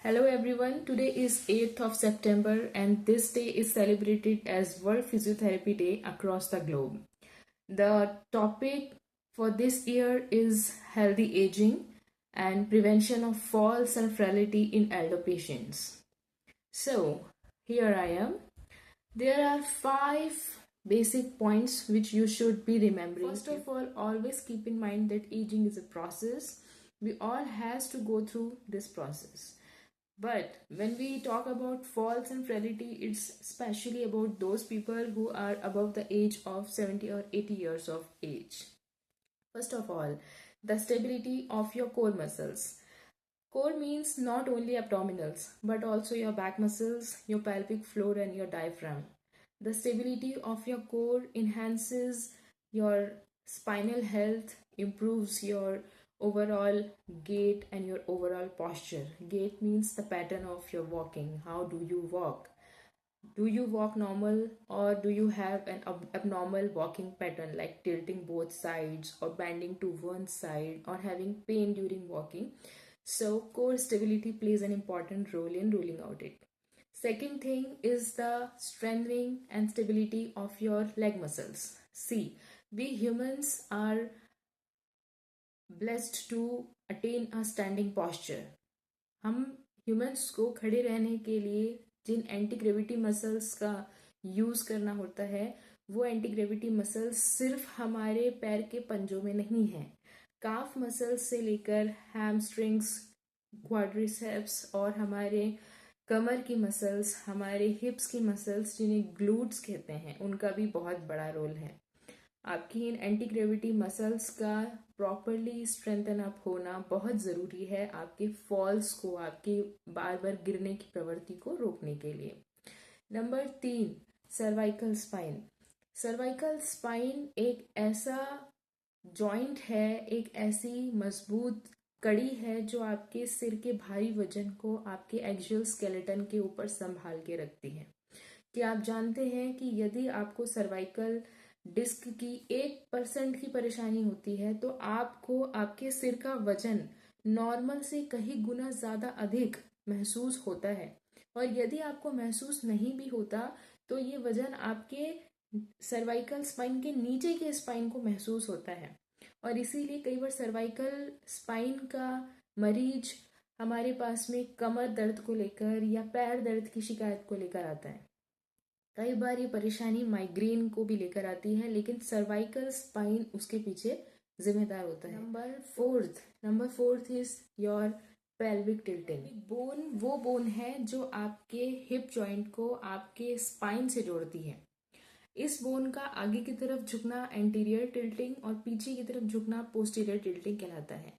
Hello everyone, today is 8th of September and this day is celebrated as World Physiotherapy Day across the globe. The topic for this year is healthy aging and prevention of falls and frailty in elder patients. So, here I am. There are 5 basic points which you should be remembering. First of all, always keep in mind that aging is a process. We all has to go through this process. But when we talk about falls and frailty, it's especially about those people who are above the age of 70 or 80 years of age. First of all, the stability of your core muscles. Core means not only abdominals, but also your back muscles, your pelvic floor, and your diaphragm. The stability of your core enhances your spinal health, improves your overall gait and your overall posture. Gait means the pattern of your walking. How do you walk? Do you walk normal or do you have an abnormal walking pattern like tilting both sides or bending to one side or having pain during walking? So core stability plays an important role in ruling out it. Second thing is the strengthening and stability of your leg muscles. See, we humans are blessed to attain a standing posture. हम humans को खड़े रहने के लिए जिन anti gravity muscles का use करना होता है वो एंटी ग्रेविटी मसल्स सिर्फ हमारे पैर के पंजों में नहीं है. काफ मसल्स से लेकर हैमस्ट्रिंग्स, क्वाड्रिसेप्स और हमारे कमर की मसल्स, हमारे हिप्स की मसल्स जिन्हें ग्लूट्स कहते हैं, उनका भी बहुत बड़ा रोल है. आपकी इन एंटी ग्रेविटी मसल्स का प्रॉपरली स्ट्रेंथन अप होना बहुत ज़रूरी है आपके फॉल्स को, आपके बार बार गिरने की प्रवृत्ति को रोकने के लिए. Number 3, cervical spine. Cervical spine एक ऐसा जॉइंट है, एक ऐसी मजबूत कड़ी है जो आपके सिर के भारी वजन को आपके एक्सियल स्केलेटन के ऊपर संभाल के रखती है. क्या आप जानते हैं कि यदि आपको सर्वाइकल डिस्क की 1% की परेशानी होती है तो आपको आपके सिर का वजन नॉर्मल से कहीं गुना ज्यादा अधिक महसूस होता है. और यदि आपको महसूस नहीं भी होता तो ये वजन आपके सर्वाइकल स्पाइन के नीचे के स्पाइन को महसूस होता है. और इसीलिए कई बार सर्वाइकल स्पाइन का मरीज हमारे पास में कमर दर्द को लेकर या पैर दर्द की शिकायत को लेकर आता है. कई बार ये परेशानी माइग्रेन को भी लेकर आती है, लेकिन सर्वाइकल स्पाइन उसके पीछे जिम्मेदार होता है. Number fourth is your pelvic tilting. Bone वो बोन है जो आपके हिप जॉइंट को आपके स्पाइन से जोड़ती है. इस बोन का आगे की तरफ झुकना एंटीरियर टिल्टिंग और पीछे की तरफ झुकना पोस्टीरियर टिल्टिंग कहलाता है.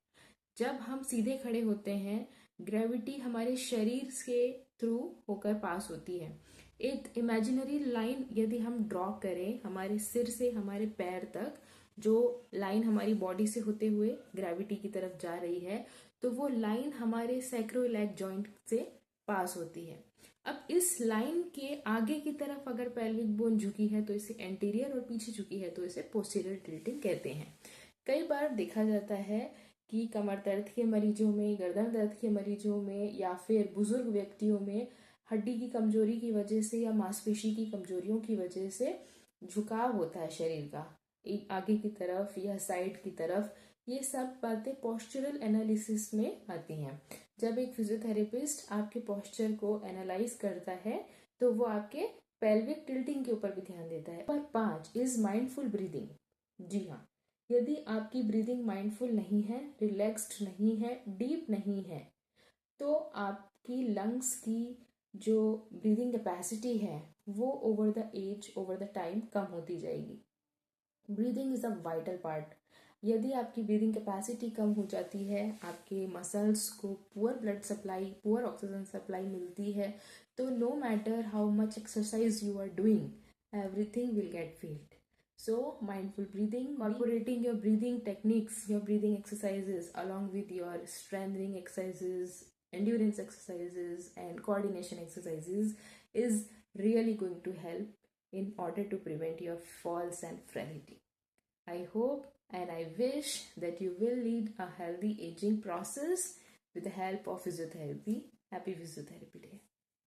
जब हम सीधे खड़े होते हैं, ग्रेविटी हमारे शरीर के थ्रू होकर पास होती है. एक इमेजिनरी लाइन यदि हम ड्रॉ करें हमारे सिर से हमारे पैर तक, जो लाइन हमारी बॉडी से होते हुए ग्रेविटी की तरफ जा रही है, तो वो लाइन हमारे सैक्रोइलैक जॉइंट से पास होती है. अब इस लाइन के आगे की तरफ अगर पेल्विक बोन झुकी है तो इसे एंटीरियर और पीछे झुकी है तो इसे पोस्टीरियर टिल्टिंग कहते हैं. कई बार देखा जाता है कि कमर दर्द के मरीजों में, गर्दन दर्द के मरीजों में या फिर बुजुर्ग व्यक्तियों में हड्डी की कमजोरी की वजह से या मांसपेशी की कमजोरियों की वजह से झुकाव होता है शरीर का आगे की तरफ या साइड की तरफ. ये सब बातें पोस्चरल एनालिसिस में आती हैं. जब एक फिजियोथेरेपिस्ट आपके पोस्चर को एनालाइज करता है तो वो आपके पेल्विक टिल्टिंग के ऊपर भी ध्यान देता है. और 5 इज माइंडफुल ब्रीदिंग. जी हाँ, यदि आपकी ब्रीदिंग माइंडफुल नहीं है, रिलैक्स्ड नहीं है, डीप नहीं है, तो आपकी लंग्स की जो ब्रीदिंग कैपेसिटी है वो over the age, over the time कम होती जाएगी. Breathing is a vital part. यदि आपकी ब्रीदिंग कैपेसिटी कम हो जाती है, आपके मसल्स को poor blood supply, poor oxygen supply मिलती है, तो no matter how much exercise you are doing, everything will get failed. So, mindful breathing, incorporating your breathing techniques, your breathing exercises along with your strengthening exercises, endurance exercises and coordination exercises is really going to help in order to prevent your falls and frailty. I hope and I wish that you will lead a healthy aging process with the help of physiotherapy. Happy physiotherapy day.